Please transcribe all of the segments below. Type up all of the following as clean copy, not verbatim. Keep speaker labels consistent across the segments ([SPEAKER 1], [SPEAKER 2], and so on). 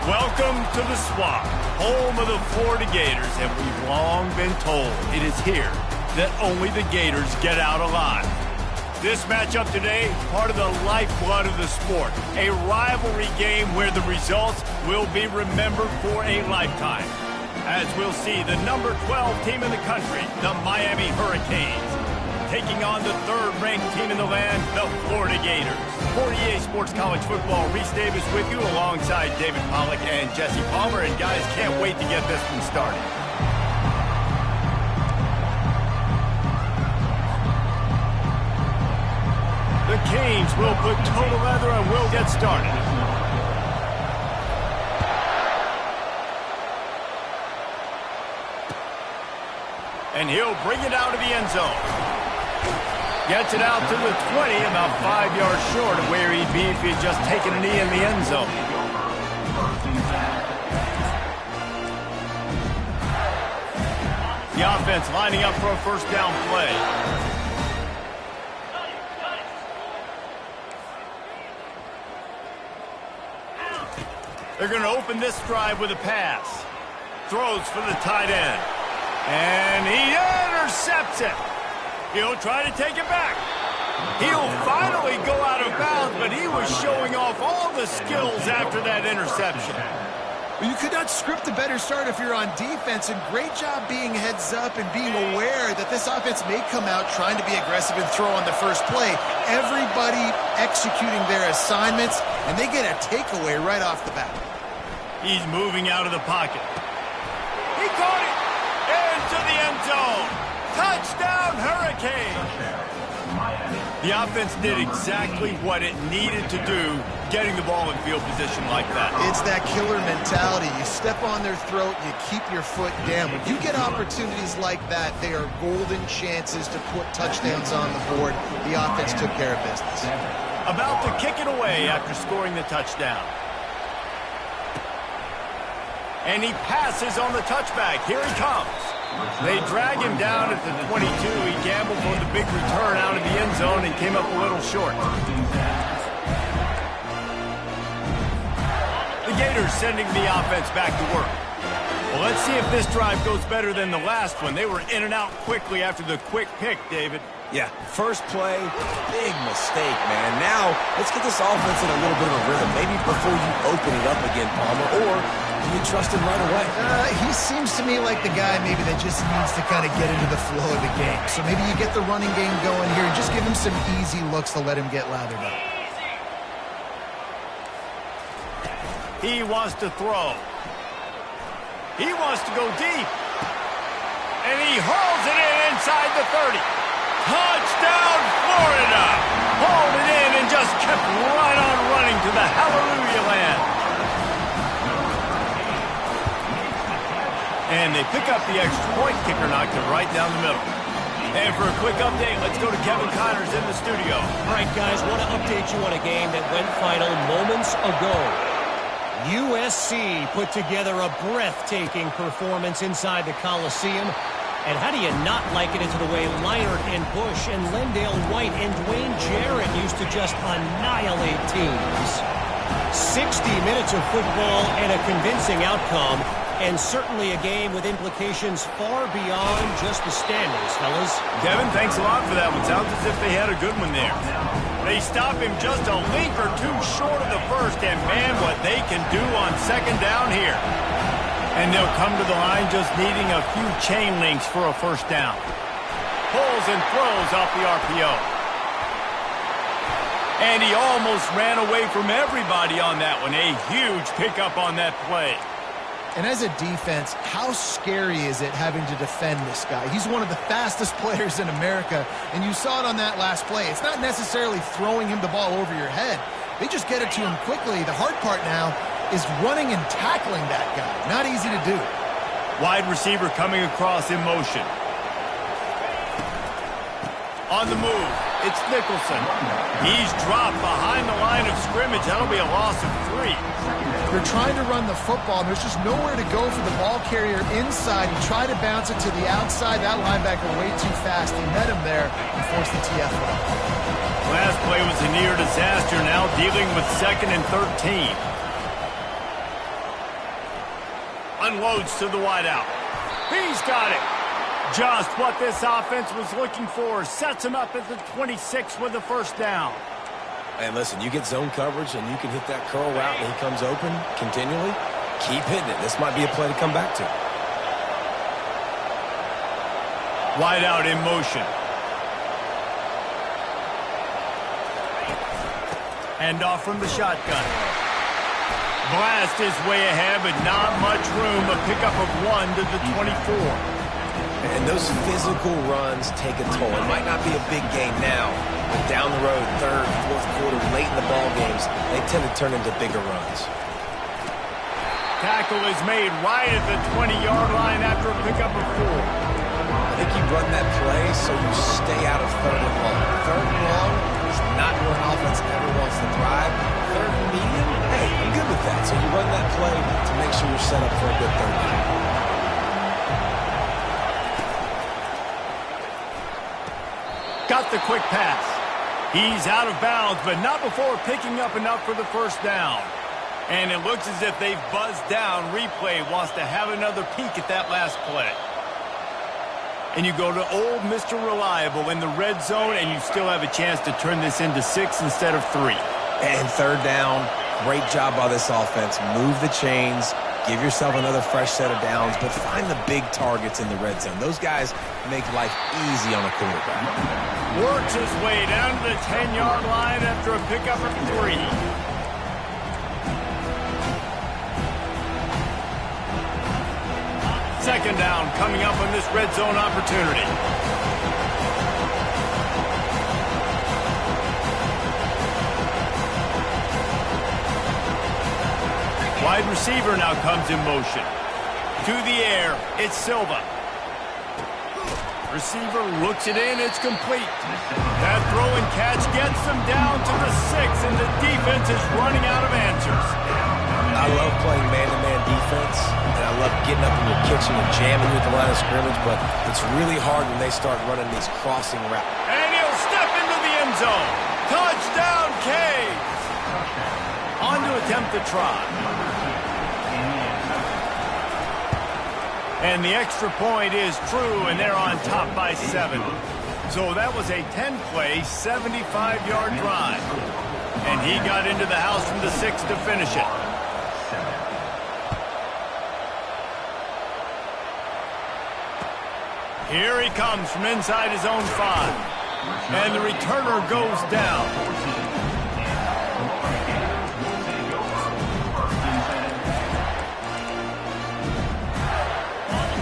[SPEAKER 1] Welcome to the Swamp, home of the Florida Gators, and we've long been told it is here that only the Gators get out alive. This matchup today, part of the lifeblood of the sport, a rivalry game where the results will be remembered for a lifetime. As we'll see, the number 12 team in the country, the Miami Hurricanes, taking on the third-ranked team in the land, the Florida Gators. For EA Sports College Football, Reese Davis with you alongside David Pollack and Jesse Palmer. And guys, can't wait to get this one started. The Canes will put total leather and we'll get started. And he'll bring it out of the end zone. Gets it out to the 20, about 5 yards short of where he'd be if he had just taken a knee in the end zone. The offense lining up for a first down play. They're going to open this drive with a pass. Throws for the tight end. And he intercepts it. He'll try to take it back. He'll finally go out of bounds, but he was showing off all the skills after that interception.
[SPEAKER 2] Well, you could not script a better start if you're on defense, and great job being heads up and being aware that this offense may come out trying to be aggressive and throw on the first play. Everybody executing their assignments, and they get a takeaway right off the bat.
[SPEAKER 1] He's moving out of the pocket. He caught it into the end zone. Touchdown, Hurricane! The offense did exactly what it needed to do, getting the ball in field position like that.
[SPEAKER 2] It's that killer mentality. You step on their throat, you keep your foot down. When you get opportunities like that, they are golden chances to put touchdowns on the board. The offense took care of business.
[SPEAKER 1] About to kick it away after scoring the touchdown. And he passes on the touchback. Here he comes. They drag him down at the 22. He gambled for the big return out of the end zone and came up a little short. The Gators sending the offense back to work. Well, let's see if this drive goes better than the last one. They were in and out quickly after the quick pick, David.
[SPEAKER 3] Yeah, first play, big mistake, man. Now, let's get this offense in a little bit of a rhythm. Maybe before you open it up again, Palmer, or do you trust him right away?
[SPEAKER 2] He seems to me like the guy maybe that just needs to kind of get into the flow of the game. So maybe you get the running game going here and just give him some easy looks to let him get lathered up.
[SPEAKER 1] He wants to throw. He wants to go deep. And he hauls it in inside the 30. Touchdown, Florida! Hauled it in and just kept right on running to the hallelujah land. And they pick up the extra point. Kicker knocked it right down the middle. And for a quick update, let's go to Kevin Connors in the studio.
[SPEAKER 4] All right, guys, want to update you on a game that went final moments ago. USC put together a breathtaking performance inside the Coliseum. And how do you not like it into the way Leinart and Bush and Lendale White and Dwayne Jarrett used to just annihilate teams? 60 minutes of football and a convincing outcome, and certainly a game with implications far beyond just the standings, fellas.
[SPEAKER 1] Kevin, thanks a lot for that one. Sounds as if they had a good one there. They stop him just a link or two short of the first, and man, what they can do on second down here. And they'll come to the line just needing a few chain links for a first down. Pulls and throws off the RPO. And he almost ran away from everybody on that one. A huge pickup on that play.
[SPEAKER 2] And as a defense, how scary is it having to defend this guy? He's one of the fastest players in America, and you saw it on that last play. It's not necessarily throwing him the ball over your head. They just get it to him quickly. The hard part now is running and tackling that guy. Not easy to do.
[SPEAKER 1] Wide receiver coming across in motion. On the move, it's Nicholson. He's dropped behind the line of scrimmage. That'll be a loss of 3.
[SPEAKER 2] They're trying to run the football, and there's just nowhere to go for the ball carrier inside. He tried to bounce it to the outside. That linebacker way too fast. He met him there and forced the TFL.
[SPEAKER 1] Last play was a near disaster. Now dealing with 2nd and 13. unloads to the wideout. He's got it. Just what this offense was looking for. Sets him up at the 26 with the first down.
[SPEAKER 3] And listen, you get zone coverage and you can hit that curl route and he comes open continually. Keep hitting it. This might be a play to come back to.
[SPEAKER 1] Wide out in motion. Hand off from the shotgun. Blast is way ahead, but not much room. A pickup of 1 to the 24.
[SPEAKER 3] And those physical runs take a toll. It might not be a big game now, but down the road, third, fourth quarter, late in the ball games, they tend to turn into bigger runs.
[SPEAKER 1] Tackle is made right at the 20-yard line after a pickup of 4.
[SPEAKER 3] I think you run that play so you stay out of third and long. Third and long is not where an offense ever wants to thrive. Third and medium, hey, I'm good with that. So you run that play to make sure you're set up for a good third down.
[SPEAKER 1] Got the quick pass. He's out of bounds, but not before picking up enough for the first down. And it looks as if they've buzzed down. Replay wants to have another peek at that last play. And you go to old Mr. Reliable in the red zone, and you still have a chance to turn this into 6 instead of 3.
[SPEAKER 3] And third down, great job by this offense. Move the chains. Give yourself another fresh set of downs, but find the big targets in the red zone. Those guys make life easy on a quarterback.
[SPEAKER 1] Works his way down to the 10-yard line after a pickup of 3. Second down coming up on this red zone opportunity. Wide receiver now comes in motion. To the air, it's Silva. Receiver looks it in, it's complete. That throw and catch gets them down to the 6, and the defense is running out of answers.
[SPEAKER 3] I love playing man-to-man defense, and I love getting up in your kitchen and jamming with the line of scrimmage, but it's really hard when they start running these crossing routes.
[SPEAKER 1] And he'll step into the end zone. Touchdown, Caves! On to attempt the try. And the extra point is true, and they're on top by 7. So that was a 10-play, 75-yard drive. And he got into the house from the 6 to finish it. Here he comes from inside his own 5. And the returner goes down.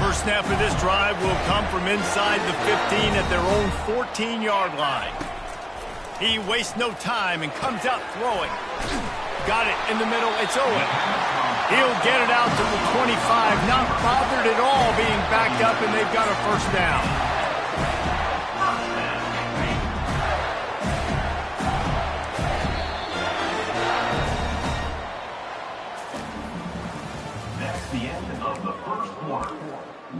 [SPEAKER 1] First snap of this drive will come from inside the 15 at their own 14-yard line. He wastes no time and comes out throwing. Got it in the middle. It's Owen. He'll get it out to the 25. Not bothered at all being backed up, and they've got a first down.
[SPEAKER 5] That's the end of the first quarter.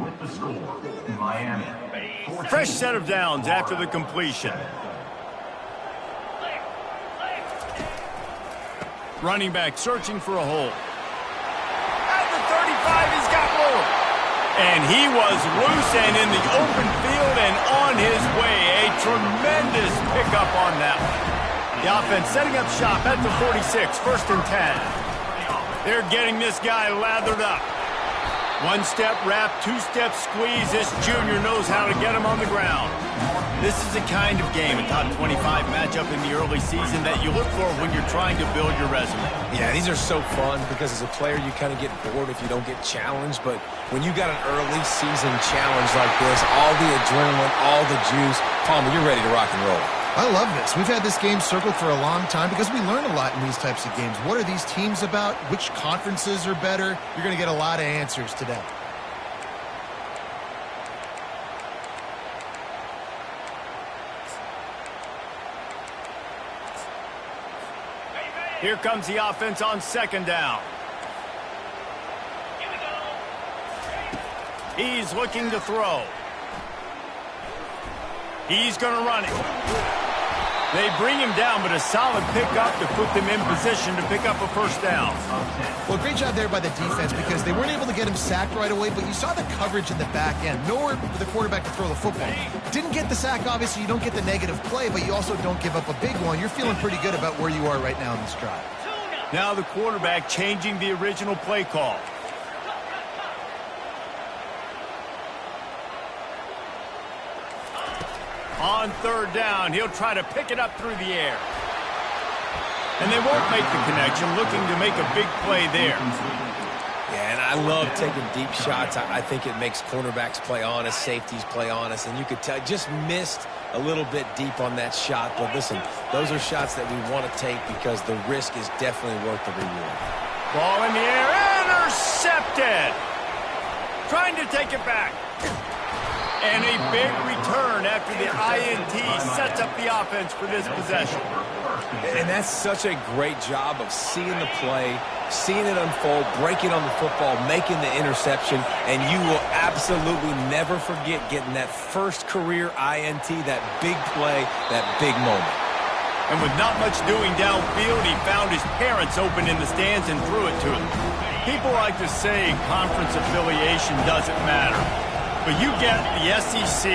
[SPEAKER 5] With the score, Miami.
[SPEAKER 1] Fresh set of downs after the completion. Running back searching for a hole. At the 35, he's got more. And he was loose and in the open field and on his way. A tremendous pickup on that one. The offense setting up shop at the 46, 1st and 10. They're getting this guy lathered up. One-step wrap, two-step squeeze. This junior knows how to get him on the ground. This is the kind of game, a top 25 matchup in the early season, that you look for when you're trying to build your resume.
[SPEAKER 3] Yeah, these are so fun because as a player, you kind of get bored if you don't get challenged. But when you got an early season challenge like this, all the adrenaline, all the juice, Palmer, you're ready to rock and roll.
[SPEAKER 2] I love this. We've had this game circled for a long time because we learn a lot in these types of games. What are these teams about? Which conferences are better? You're going to get a lot of answers today.
[SPEAKER 1] Here comes the offense on 2nd down. He's looking to throw. He's going to run it. They bring him down, but a solid pickup to put them in position to pick up a first down.
[SPEAKER 2] Well, great job there by the defense because they weren't able to get him sacked right away, but you saw the coverage in the back end. Nowhere for the quarterback to throw the football. Didn't get the sack, obviously. You don't get the negative play, but you also don't give up a big one. You're feeling pretty good about where you are right now in this drive.
[SPEAKER 1] Now the quarterback changing the original play call. On third down, he'll try to pick it up through the air. And they won't make the connection, looking to make a big play there.
[SPEAKER 3] Yeah, and I love taking deep shots. I think it makes cornerbacks play honest, safeties play honest, and you could tell just missed a little bit deep on that shot. But listen, those are shots that we want to take because the risk is definitely worth the reward.
[SPEAKER 1] Ball in the air, intercepted. Trying to take it back. And a big return after the INT sets up the offense for this possession.
[SPEAKER 3] And that's such a great job of seeing the play, seeing it unfold, breaking on the football, making the interception, and you will absolutely never forget getting that first career INT, that big play, that big moment.
[SPEAKER 1] And with not much doing downfield, he found his parents open in the stands and threw it to them. People like to say conference affiliation doesn't matter. But you get the SEC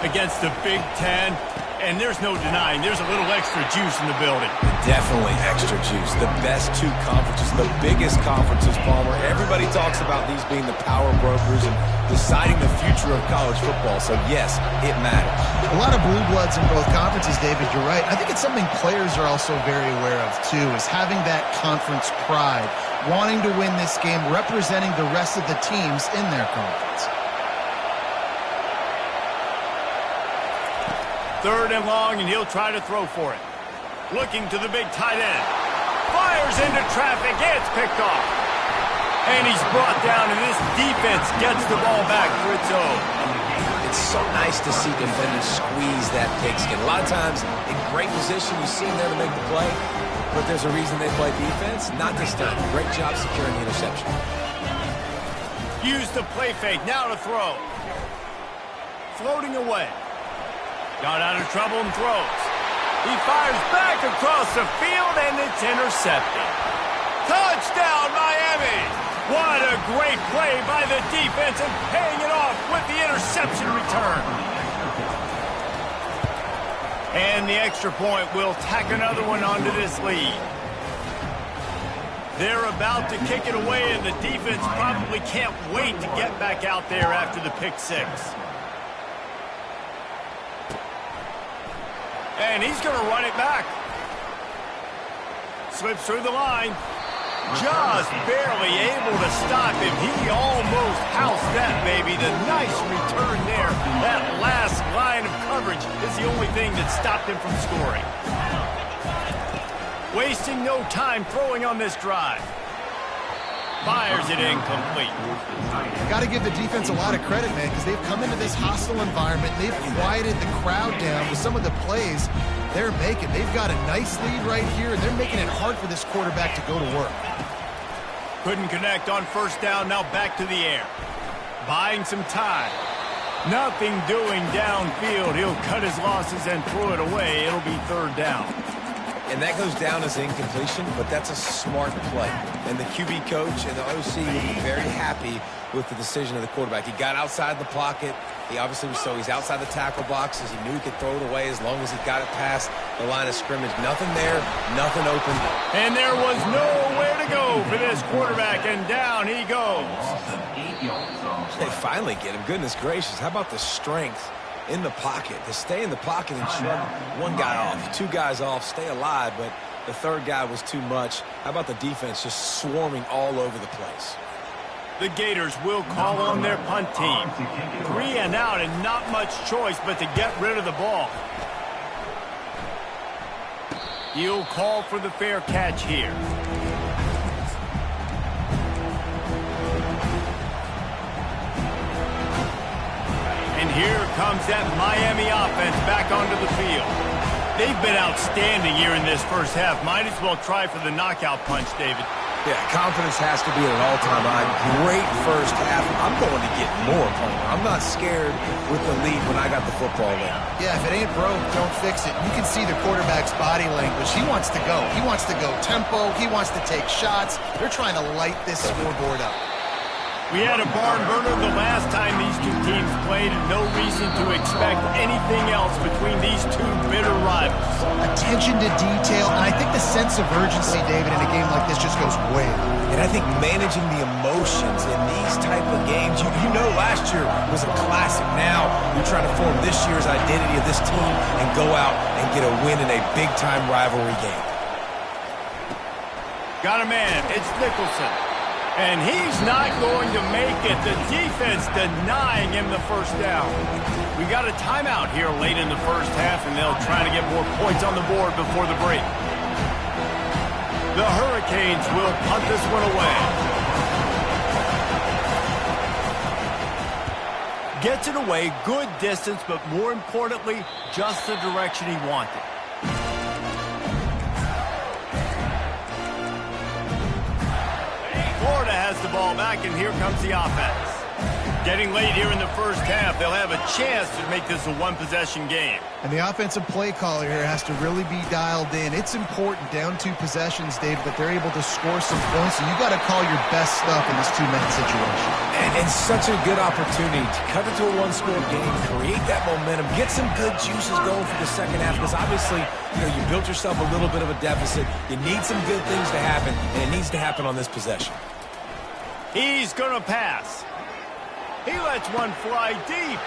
[SPEAKER 1] against the Big Ten, and there's no denying there's a little extra juice in the building.
[SPEAKER 3] Definitely extra juice. The best two conferences, the biggest conferences, Palmer. Everybody talks about these being the power brokers and deciding the future of college football. So, yes, it matters.
[SPEAKER 2] A lot of blue bloods in both conferences, David. You're right. I think it's something players are also very aware of, too, is having that conference pride, wanting to win this game, representing the rest of the teams in their conference.
[SPEAKER 1] Third and long, and he'll try to throw for it. Looking to the big tight end. Fires into traffic. It's picked off. And he's brought down, and this defense gets the ball back for its own.
[SPEAKER 3] It's so nice to see defenders squeeze that pigskin. A lot of times, in great position, you see them there to make the play, but there's a reason they play defense. Not this time. Great job securing the interception.
[SPEAKER 1] Use the play fake. Now to throw. Floating away. Got out of trouble and throws. He fires back across the field, and it's intercepted. Touchdown, Miami! What a great play by the defense and paying it off with the interception return. And the extra point will tack another one onto this lead. They're about to kick it away, and the defense probably can't wait to get back out there after the pick six. And he's going to run it back. Slips through the line. Just barely able to stop him. He almost housed that baby. The nice return there. That last line of coverage is the only thing that stopped him from scoring. Wasting no time throwing on this drive. Fires it incomplete.
[SPEAKER 2] Got to give the defense a lot of credit, man, because they've come into this hostile environment. They've quieted the crowd down with some of the plays they're making. They've got a nice lead right here, and they're making it hard for this quarterback to go to work.
[SPEAKER 1] Couldn't connect on first down. Now back to the air. Buying some time. Nothing doing downfield. He'll cut his losses and throw it away. It'll be third down.
[SPEAKER 3] And that goes down as incompletion, but that's a smart play. And the QB coach and the OC will be very happy with the decision of the quarterback. He got outside the pocket. He obviously was so he's outside the tackle boxes. He knew he could throw it away as long as he got it past the line of scrimmage. Nothing there, nothing open.
[SPEAKER 1] And there was nowhere to go for this quarterback, and down he goes.
[SPEAKER 3] They finally get him. Goodness gracious, how about the strength in the pocket, to stay in the pocket and shrug one guy off, two guys off, stay alive, but the third guy was too much. How about the defense just swarming all over the place?
[SPEAKER 1] The Gators will call on their punt team. 3 and out and not much choice but to get rid of the ball. He'll call for the fair catch here. And here comes that Miami offense back onto the field. They've been outstanding here in this first half. Might as well try for the knockout punch, David.
[SPEAKER 3] Yeah, confidence has to be at an all-time high. Great first half. I'm going to get more, Palmer. I'm not scared with the lead when I got the football in.
[SPEAKER 2] Yeah, if it ain't broke, don't fix it. You can see the quarterback's body language. He wants to go. He wants to go tempo. He wants to take shots. They're trying to light this scoreboard up.
[SPEAKER 1] We had a barn burner the last time these two teams played, and no reason to expect anything else between these two bitter rivals.
[SPEAKER 2] Attention to detail, and I think the sense of urgency, David, in a game like this just goes way up.
[SPEAKER 3] And I think managing the emotions in these type of games, you know last year was a classic. Now you're trying to form this year's identity of this team and go out and get a win in a big-time rivalry game.
[SPEAKER 1] Got a man. It's Nicholson. And he's not going to make it. The defense denying him the first down. We got a timeout here late in the first half, and they'll try to get more points on the board before the break. The Hurricanes will punt this one away. Gets it away, good distance, but more importantly, just the direction he wanted. Florida has the ball back, and here comes the offense. Getting late here in the first half, they'll have a chance to make this a one-possession game.
[SPEAKER 2] And the offensive play caller here has to really be dialed in. It's important down 2 possessions, Dave, that they're able to score some points, so you got to call your best stuff in this 2-man situation.
[SPEAKER 3] And such a good opportunity to cut it to a one-score game, create that momentum, get some good juices going for the second half, because obviously, you built yourself a little bit of a deficit. You need some good things to happen, and it needs to happen on this possession.
[SPEAKER 1] He's going to pass. He lets one fly deep.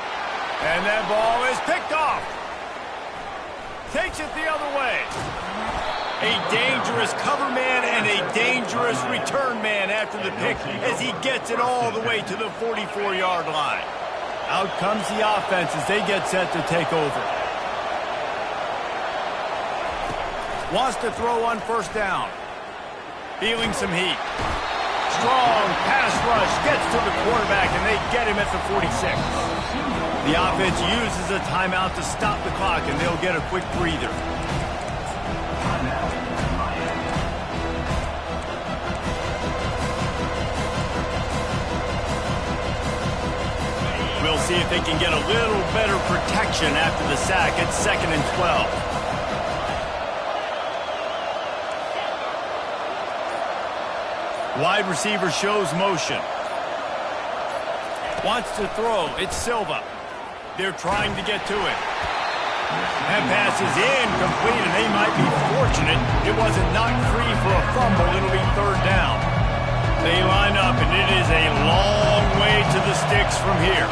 [SPEAKER 1] And that ball is picked off. Takes it the other way. A dangerous cover man and a dangerous return man after the pick as he gets it all the way to the 44-yard line. Out comes the offense as they get set to take over. Wants to throw on first down. Feeling some heat. Strong pass rush gets to the quarterback, and they get him at the 46. The offense uses a timeout to stop the clock, and they'll get a quick breather. We'll see if they can get a little better protection after the sack. It's 2nd and 12. Wide receiver shows motion. Wants to throw. It's Silva. They're trying to get to it. That pass is incomplete, and they might be fortunate it wasn't knocked free for a fumble. It'll be 3rd down. They line up, and it is a long way to the sticks from here.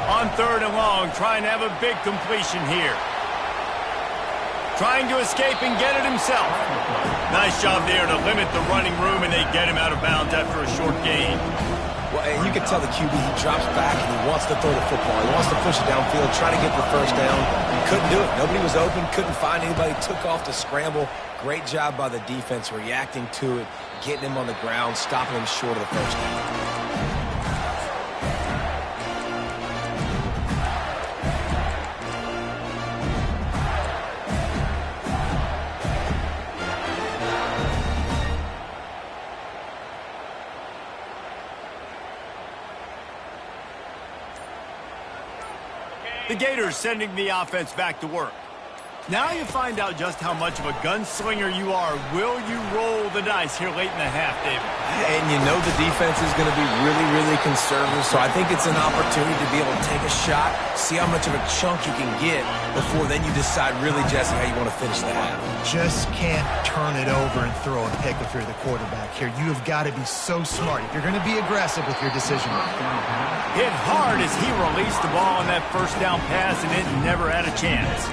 [SPEAKER 1] On 3rd and long, trying to have a big completion here. Trying to escape and get it himself. Nice job there to limit the running room, and they get him out of bounds after a short gain.
[SPEAKER 3] Well, and you can tell the QB, he drops back and he wants to throw the football. He wants to push it downfield, try to get the first down. Couldn't do it. Nobody was open, couldn't find anybody, took off to scramble. Great job by the defense reacting to it, getting him on the ground, stopping him short of the first down.
[SPEAKER 1] The Gators sending the offense back to work. Now you find out just how much of a gunslinger you are. Will you roll the dice here late in the half, David?
[SPEAKER 3] And you know the defense is going to be really, really conservative, so I think it's an opportunity to be able to take a shot, see how much of a chunk you can get before then you decide really, Jesse, how you want to finish the half.
[SPEAKER 2] Just can't turn it over and throw a pick if you're the quarterback here. You have got to be so smart if you're going to be aggressive with your decision making.
[SPEAKER 1] Hit hard as he released the ball on that first down pass, and it never had a chance.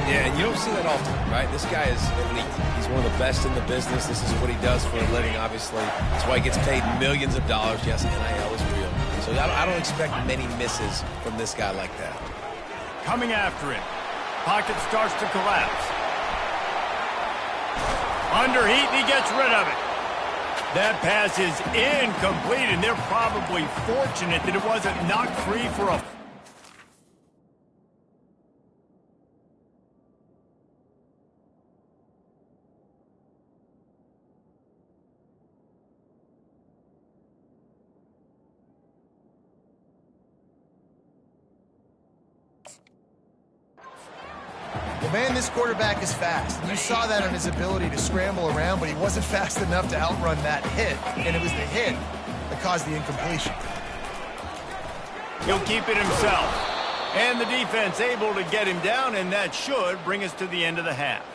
[SPEAKER 3] Yeah, and you don't see that often, right? This guy is elite. He's one of the best in the business. This is what he does for a living, obviously. That's why he gets paid millions of dollars. Yes, NIL is real. So I don't expect many misses from this guy like that.
[SPEAKER 1] Coming after him. Pocket starts to collapse. Under heat, and he gets rid of it. That pass is incomplete, and they're probably fortunate that it wasn't knocked free for a
[SPEAKER 2] Well, man, this quarterback is fast. You saw that on his ability to scramble around, but he wasn't fast enough to outrun that hit, and it was the hit that caused the incompletion.
[SPEAKER 1] He'll keep it himself. And the defense able to get him down, and that should bring us to the end of the half.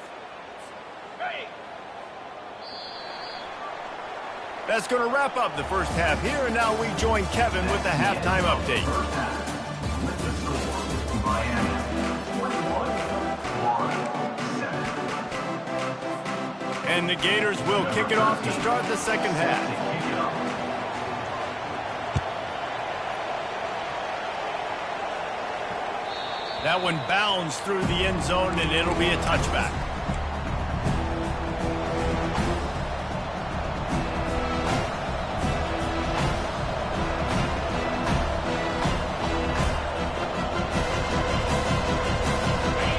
[SPEAKER 1] That's going to wrap up the first half here, and now we join Kevin with the halftime update.
[SPEAKER 5] With the score, Miami 41-7.
[SPEAKER 1] And the Gators will kick it off to start the second half. That one bounds through the end zone, and it'll be a touchback.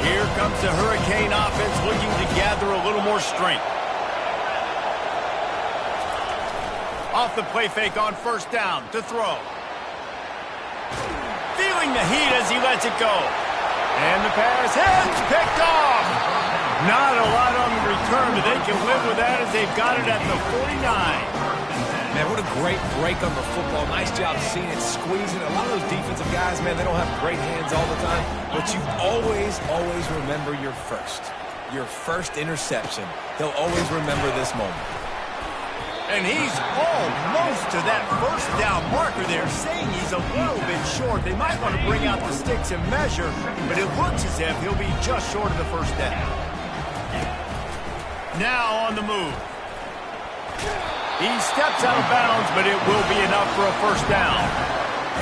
[SPEAKER 1] Here comes the Hurricane offense looking to gather a little more strength. Off the play fake on first down to throw. Feeling the heat as he lets it go. And the pass is picked off. Not a lot on the return, but they can live with that as they've got it at the 49.
[SPEAKER 3] Man, what a great break on the football. Nice job seeing it, squeezing. A lot of those defensive guys, man, they don't have great hands all the time, but you always remember your first interception. They'll always remember this moment.
[SPEAKER 1] And he's almost to that first down marker there, saying he's a little bit short. They might want to bring out the sticks and measure, but it looks as if he'll be just short of the first down. Now on the move. He steps out of bounds, but it will be enough for a first down.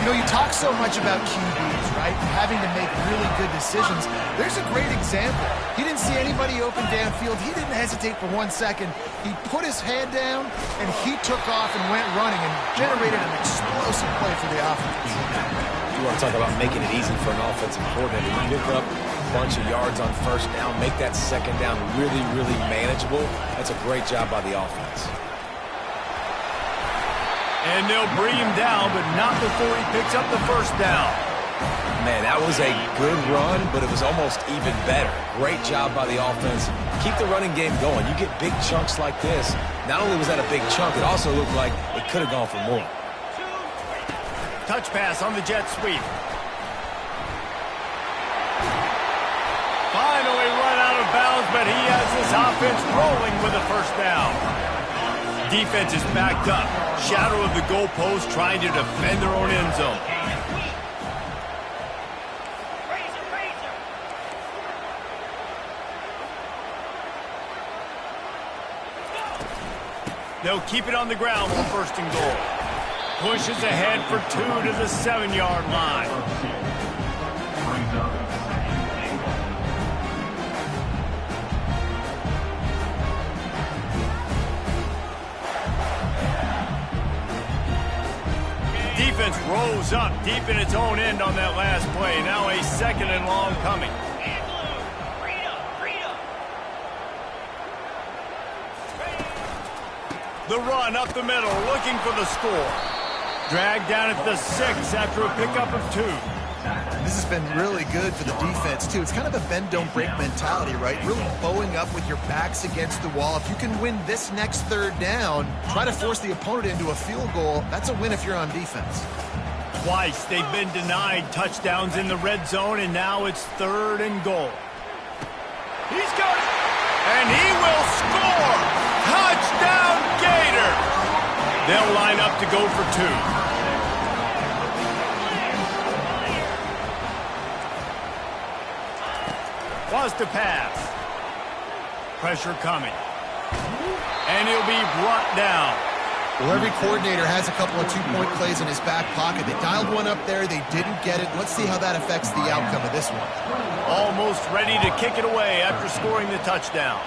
[SPEAKER 2] You know, you talk so much about QBs, right? Having to make really good decisions. There's a great example. He didn't see anybody open downfield. He didn't hesitate for 1 second. He put his head down, and he took off and went running and generated an explosive play for the offense.
[SPEAKER 3] You want to talk about making it easy for an offensive coordinator. You pick up a bunch of yards on first down, make that second down really manageable. That's a great job by the offense.
[SPEAKER 1] And they'll bring him down, but not before he picks up the first down.
[SPEAKER 3] Man, that was a good run, but it was almost even better. Great job by the offense. Keep the running game going. You get big chunks like this. Not only was that a big chunk, it also looked like it could have gone for more.
[SPEAKER 1] Touch pass on the jet sweep. Finally run out of bounds, but he has this offense rolling with a first down. Defense is backed up. Shadow of the goalpost trying to defend their own end zone. They'll keep it on the ground for first and goal. Pushes ahead for 2 to the 7-yard line. Defense rose up deep in its own end on that last play. Now a second and long coming. The run up the middle, looking for the score. Dragged down at the 6 after a pickup of 2.
[SPEAKER 2] This has been really good for the defense, too. It's kind of a bend-don't-break mentality, right? Really bowing up with your backs against the wall. If you can win this next third down, try to force the opponent into a field goal. That's a win if you're on defense.
[SPEAKER 1] Twice they've been denied touchdowns in the red zone, and now it's 3rd and goal. He's got it, and he will score! Touchdown, Gator! They'll line up to go for 2. Was to pass. Pressure coming. And he'll be brought down.
[SPEAKER 2] Well, every coordinator has a couple of two-point plays in his back pocket. They dialed one up there. They didn't get it. Let's see how that affects the outcome of this one.
[SPEAKER 1] Almost ready to kick it away after scoring the touchdown.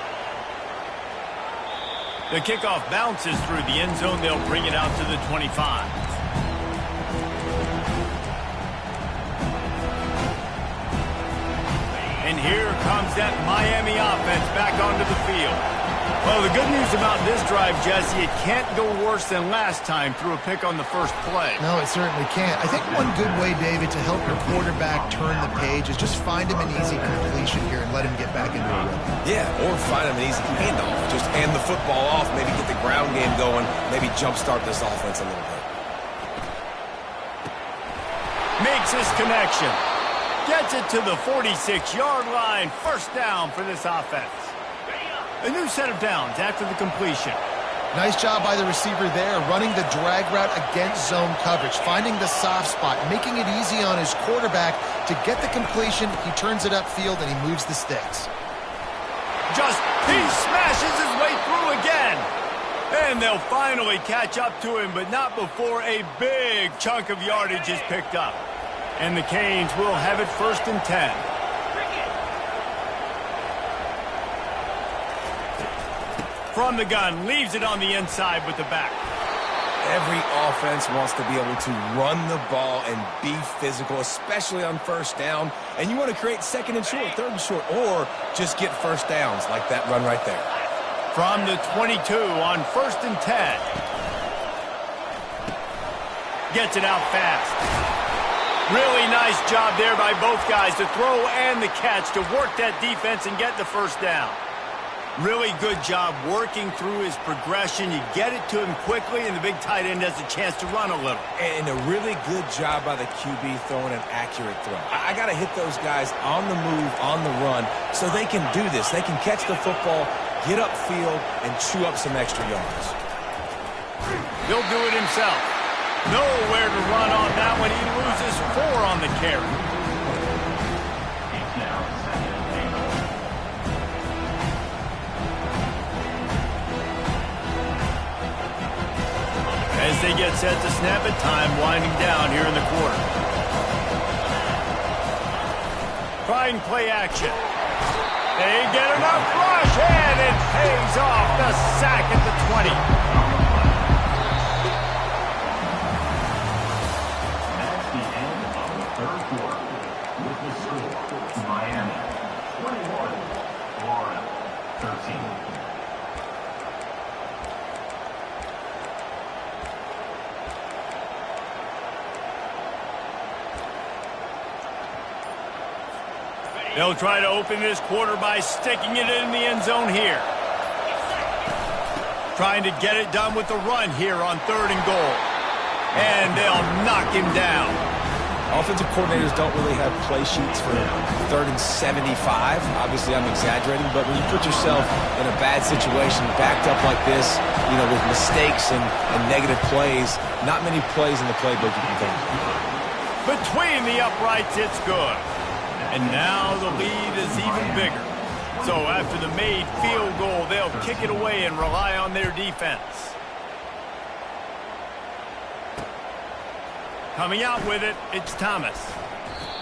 [SPEAKER 1] The kickoff bounces through the end zone. They'll bring it out to the 25. And here comes that Miami offense back onto the field. Well, the good news about this drive, Jesse, it can't go worse than last time through a pick on the first play.
[SPEAKER 2] No, it certainly can't. I think one good way, David, to help your quarterback turn the page is just find him an easy completion here and let him get back into a rhythm.
[SPEAKER 3] Yeah, or find him an easy handoff. Just hand the football off, maybe get the ground game going, maybe jumpstart this offense a little bit.
[SPEAKER 1] Makes his connection. Gets it to the 46-yard line. First down for this offense. A new set of downs after the completion.
[SPEAKER 2] Nice job by the receiver there, running the drag route against zone coverage, finding the soft spot, making it easy on his quarterback to get the completion. He turns it upfield, and he moves the sticks.
[SPEAKER 1] He smashes his way through again. And they'll finally catch up to him, but not before a big chunk of yardage is picked up. And the Canes will have it 1st and 10. From the gun, leaves it on the inside with the back.
[SPEAKER 3] Every offense wants to be able to run the ball and be physical, especially on first down. And you want to create 2nd and short, 3rd and short, or just get first downs like that run right there.
[SPEAKER 1] From the 22 on 1st and 10. Gets it out fast. Really nice job there by both guys to throw and the catch to work that defense and get the first down. Really good job working through his progression. You get it to him quickly, and the big tight end has a chance to run a little.
[SPEAKER 3] And a really good job by the QB throwing an accurate throw. I got to hit those guys on the move, on the run, so they can do this. They can catch the football, get upfield, and chew up some extra yards.
[SPEAKER 1] He'll do it himself. Nowhere to run on that one. He loses 4 on the carry. As they get set to snap it, time winding down here in the quarter. Trying play action. They get enough rush, and it pays off. The sack at the 20.
[SPEAKER 5] That's the end of the 3rd quarter. With the score, Miami 21, Florida 13.
[SPEAKER 1] They'll try to open this quarter by sticking it in the end zone here. Trying to get it done with the run here on 3rd and goal. And they'll knock him down.
[SPEAKER 3] Offensive coordinators don't really have play sheets for 3rd and 75. Obviously, I'm exaggerating, but when you put yourself in a bad situation, backed up like this, with mistakes and negative plays, not many plays in the playbook you can think of.
[SPEAKER 1] Between the uprights, it's good. And now the lead is even bigger. So after the made field goal, they'll kick it away and rely on their defense. Coming out with it, it's Thomas.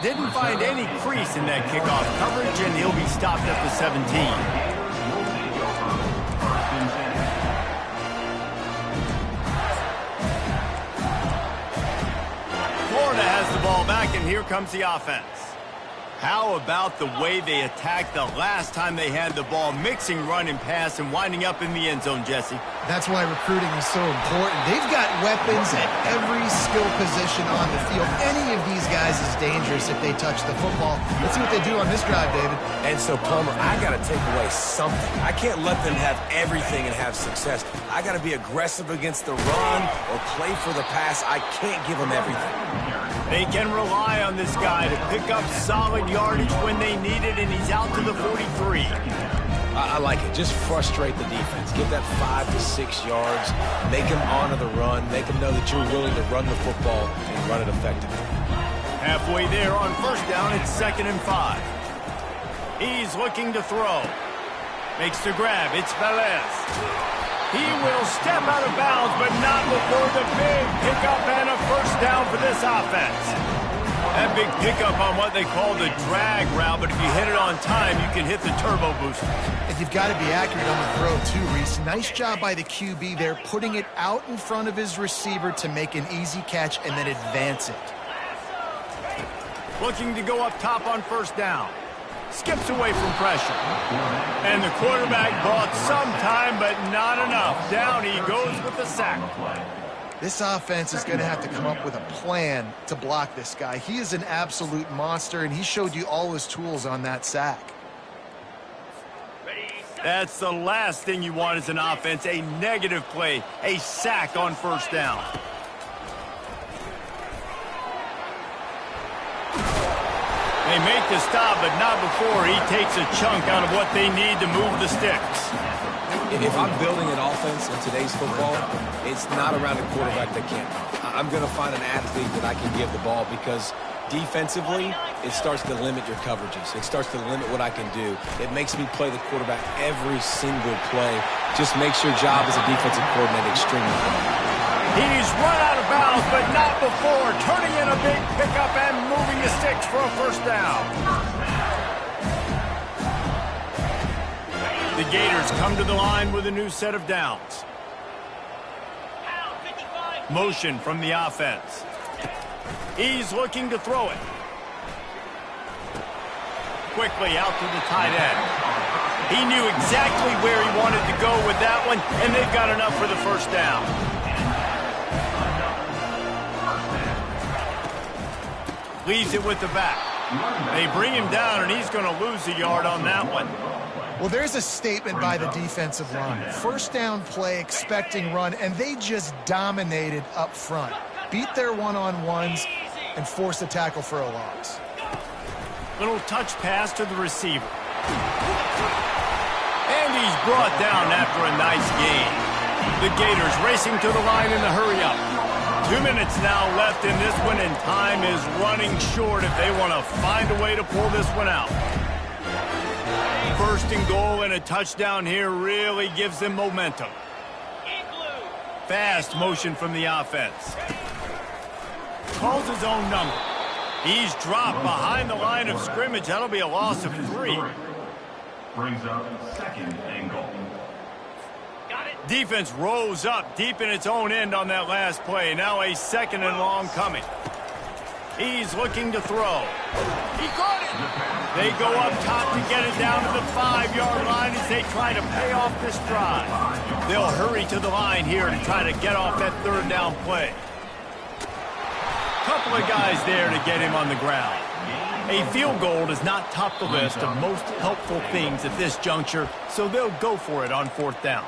[SPEAKER 1] Didn't find any crease in that kickoff coverage, and he'll be stopped at the 17. Florida has the ball back, and here comes the offense. How about the way they attacked the last time they had the ball, mixing run and pass and winding up in the end zone, Jesse?
[SPEAKER 2] That's why recruiting is so important. They've got weapons at every skill position on the field. Any of these guys is dangerous if they touch the football. Let's see what they do on this drive, David.
[SPEAKER 3] And so, Palmer, I got to take away something. I can't let them have everything and have success. I got to be aggressive against the run or play for the pass. I can't give them everything.
[SPEAKER 1] They can rely on this guy to pick up solid yardage when they need it, and he's out to the 43.
[SPEAKER 3] I like it. Just frustrate the defense. Give that 5 to 6 yards. Make them honor the run. Make them know that you're willing to run the football and run it effectively.
[SPEAKER 1] Halfway there on 1st down, it's 2nd and 5. He's looking to throw. Makes the grab. It's Velez. He will step out of bounds, but not before the big pickup and a 1st down for this offense. That big pickup on what they call the drag route, but if you hit it on time, you can hit the turbo booster.
[SPEAKER 2] And you've got to be accurate on the throw, too, Reese. Nice job by the QB there, putting it out in front of his receiver to make an easy catch and then advance it.
[SPEAKER 1] Looking to go up top on 1st down. Skips away from pressure. And the quarterback bought some time, but not enough. Down he goes with the sack.
[SPEAKER 2] This offense is going to have to come up with a plan to block this guy. He is an absolute monster, and he showed you all his tools on that sack.
[SPEAKER 1] That's the last thing you want as an offense, a negative play, a sack on first down. They make the stop, but not before he takes a chunk out of what they need to move the sticks.
[SPEAKER 3] If I'm building an offense in today's football, it's not around a quarterback that can't run. I'm going to find an athlete that I can give the ball because defensively, it starts to limit your coverages. It starts to limit what I can do. It makes me play the quarterback every single play. Just makes your job as a defensive coordinator extremely hard.
[SPEAKER 1] He's run out of bounds, but not before. Turning in a big pickup and moving the sticks for a first down. The Gators come to the line with a new set of downs. Motion from the offense. He's looking to throw it. Quickly out to the tight end. He knew exactly where he wanted to go with that one, and they've got enough for the first down. Leaves it with the back. They bring him down, and he's going to lose a yard on that one.
[SPEAKER 2] Well, there's a statement by the defensive line. First down play, expecting run, and they just dominated up front. Beat their one-on-ones and forced a tackle for a loss.
[SPEAKER 1] Little touch pass to the receiver. And he's brought down after a nice gain. The Gators racing to the line in the hurry-up. 2 minutes now left in this one, and time is running short if they want to find a way to pull this one out. First and goal and a touchdown here really gives them momentum. Fast motion from the offense. Calls his own number. He's dropped behind the line of scrimmage. That'll be a loss of 3.
[SPEAKER 5] Brings up second and goal.
[SPEAKER 1] Defense rose up deep in its own end on that last play. Now a second and long coming. He's looking to throw. He caught it. They go up top to get it down to the 5-yard line as they try to pay off this drive. They'll hurry to the line here to try to get off that third down play. Couple of guys there to get him on the ground. A field goal does not top the list of most helpful things at this juncture, so they'll go for it on fourth down.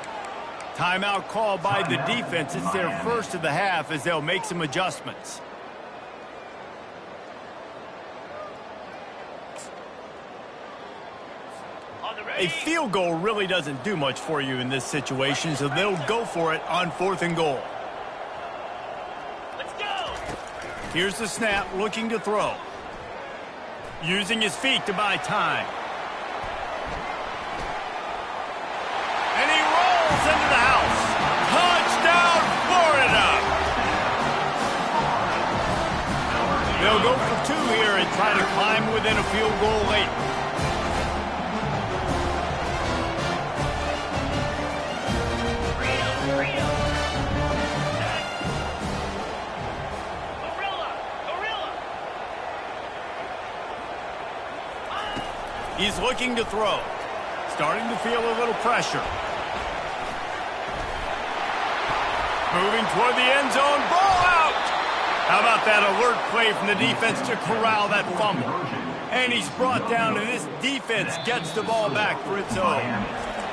[SPEAKER 1] Timeout called by the defense. It's their first of the half as they'll make some adjustments. A field goal really doesn't do much for you in this situation, so they'll go for it on fourth and goal. Let's go! Here's the snap, looking to throw. Using his feet to buy time. And he rolls into the house. Touchdown, Florida! They'll go for 2 here and try to climb within a field goal late. He's looking to throw. Starting to feel a little pressure. Moving toward the end zone. Ball out! How about that alert play from the defense to corral that fumble? And he's brought down, and this defense gets the ball back for its own.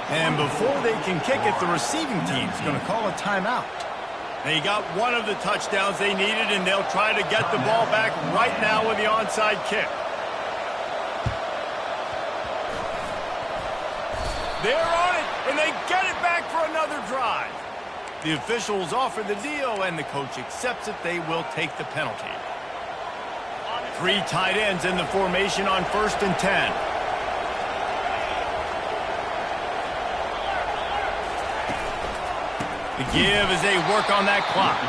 [SPEAKER 1] And before they can kick it, the receiving team's going to call a timeout. They got one of the touchdowns they needed, and they'll try to get the ball back right now with the onside kick. They're on it, and they get it back for another drive. The officials offer the deal, and the coach accepts it. They will take the penalty. 3 tight ends in the formation on 1st and 10. The give as they work on that clock.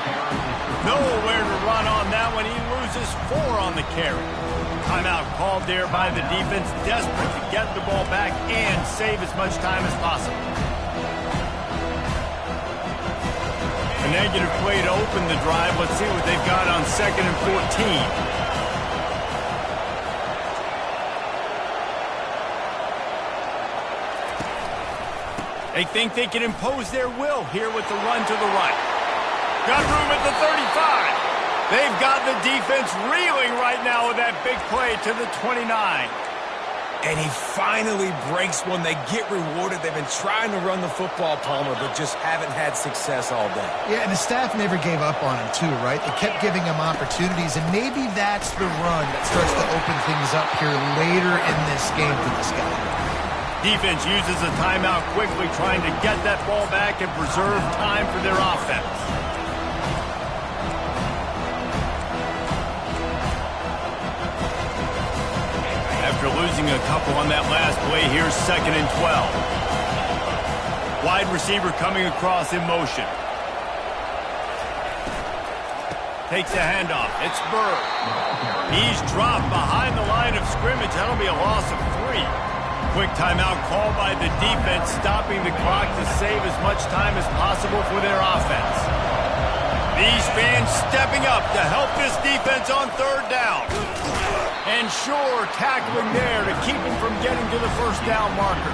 [SPEAKER 1] Nowhere to run on that one. He loses 4 on the carry. Timeout called there by the defense, desperate to get the ball back and save as much time as possible. A negative play to open the drive. Let's see what they've got on 2nd and 14. They think they can impose their will here with the run to the right. Got room at the 35. They've got the defense reeling right now with that big play to the 29.
[SPEAKER 3] And he finally breaks one. They get rewarded. They've been trying to run the football, Palmer, but just haven't had success all day.
[SPEAKER 2] Yeah, and the staff never gave up on him, too, right? They kept giving him opportunities, and maybe that's the run that starts to open things up here later in this game for this guy.
[SPEAKER 1] Defense uses a timeout quickly, trying to get that ball back and preserve time for their offense. After losing a couple on that last play, here's 2nd and 12. Wide receiver coming across in motion. Takes a handoff. It's Bird. He's dropped behind the line of scrimmage. That'll be a loss of 3. Quick timeout called by the defense, stopping the clock to save as much time as possible for their offense. These fans stepping up to help this defense on 3rd down. And sure, tackling there to keep him from getting to the 1st down marker.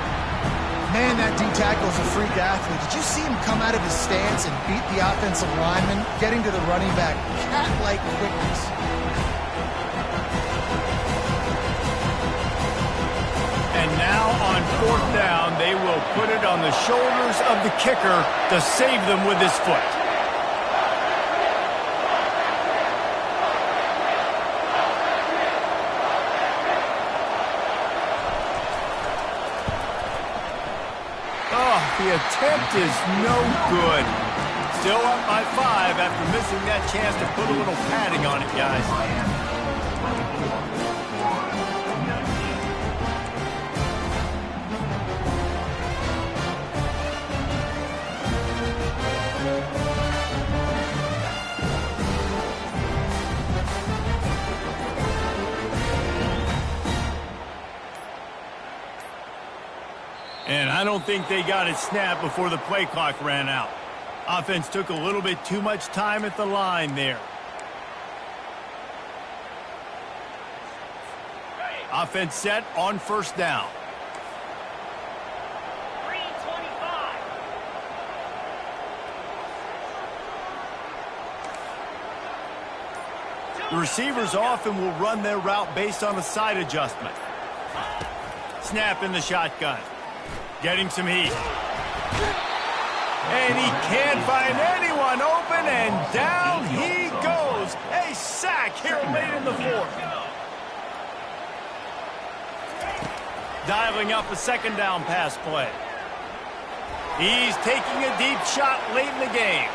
[SPEAKER 2] Man, that D-tackle is a freak athlete. Did you see him come out of his stance and beat the offensive lineman, getting to the running back? Cat-like quickness.
[SPEAKER 1] And now on 4th down, they will put it on the shoulders of the kicker to save them with his foot. The attempt is no good. Still up by 5 after missing that chance to put a little padding on it, guys. And I don't think they got it snapped before the play clock ran out. Offense took a little bit too much time at the line there. Offense set on 1st down. The receivers often will run their route based on a side adjustment. Snap in the shotgun. Getting some heat. And he can't find anyone open, and down he goes. A sack here late in the 4th. Dialing up a 2nd down pass play. He's taking a deep shot late in the game.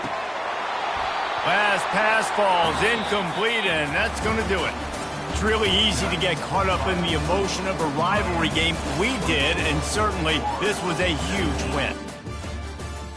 [SPEAKER 1] Last pass falls incomplete, and that's going to do it. It's really easy to get caught up in the emotion of a rivalry game. We did, and certainly this was a huge win.